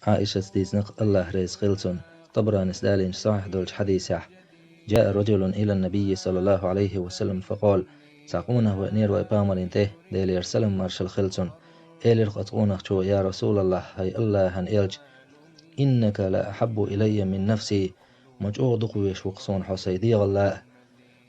عائشة ستيزنق الله ريز خلصن طبران سدالين صحيح دولج حديثة. جاء رجل إلى النبي صلى الله عليه وسلم فقال ساقونه ونير وإبامر انته ديل يرسلم مرشل خلصن إيلر قطعونه شو يا رسول الله هاي الله هن إلج إنك لا أحب إلي من نفسي مجعود قويش وقصون حسيدي الله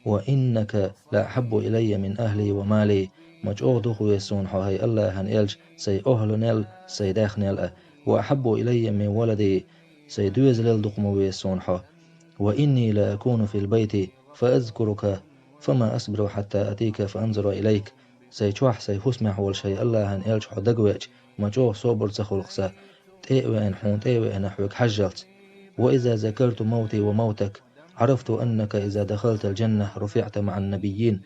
وإنك لا أحب إلي من أهلي ومالي مجعود قويسون هاي الله هن إلج سي أهل نل سي داخ نل وأحب إلي من ولدي سي دوز لل دقمويسون وإني لا أكون في البيت فأذكرك فما أصبر حتى أتيك فأنظر إليك سيتوح سيفسمح والشيء الله أن إلج حدقويج مجوه صوبر تخلقسا تيوين حون تيوين نحوك حجلت وإذا ذكرت موتي وموتك عرفت أنك إذا دخلت الجنة رفعت مع النبيين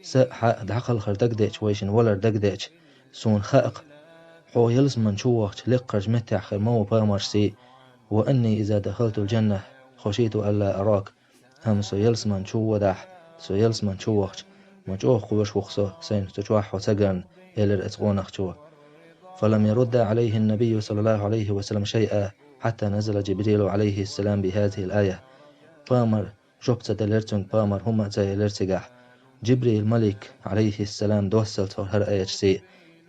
سأح دعقل خردقديش ويشن ولر دقديش سون خائق حو يلس من شوخت لقرج متع خرمو بامرسي وأني إذا دخلت الجنة خشيت ألا أراك هم سيلس من شو ودح سيلس من شوخت مجوه قوش وخصو سين تجوح وتقرن إلر أتغونخ شو فلم يرد عليه النبي صلى الله عليه وسلم شيئا حتى نزل جبريل عليه السلام بهذه الآية بامر جبت دلرتن بامر هما زي لرتقح جبريل ملك عليه السلام دوسلت هر آية سي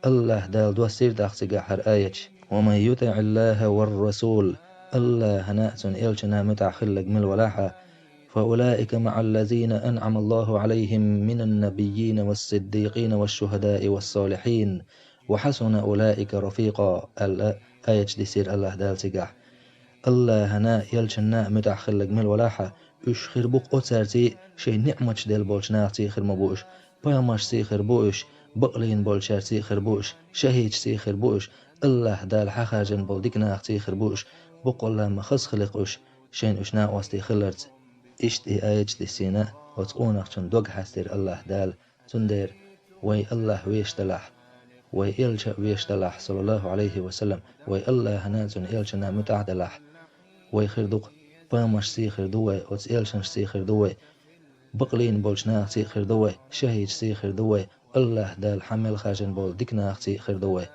الله دال دوسير داختقح هر آية ومن يطع الله والرسول الله هنأتن إلشنا متعخلق من الولاحة فأولئك مع الذين أنعم الله عليهم من النبيين والصديقين والشهداء والصالحين وحسن أولئك رفيقا. الآية ديسير الله دال تقح الله هنا يلشنا متعخلق من الولاحة إش خربوق أتسارتي شي نعمش ديل بولشناغتي خرمبوش بيامش سي خربوش بقلين بولشارتي خربوش شهيج سي خربوش الله دال حخاجن بولديكناغتي خربوش بقول لما خص خلقوش شين أشنا واستي خلرت إشتي آية ديسينا وتقونخشن دوغ حستير الله دال تندير وي الله ويشتلح وي إلشا ويشتلح صلى الله عليه وسلم وي الله هنازن إلشنا متعدلح وي خردوق بامش سي خردوه وتس إلشن سي خردوه بقلين بولشناغ سي خردوه شهيج سي خردوه الله دال حمل خاجن بول ديكناغ سي خردوه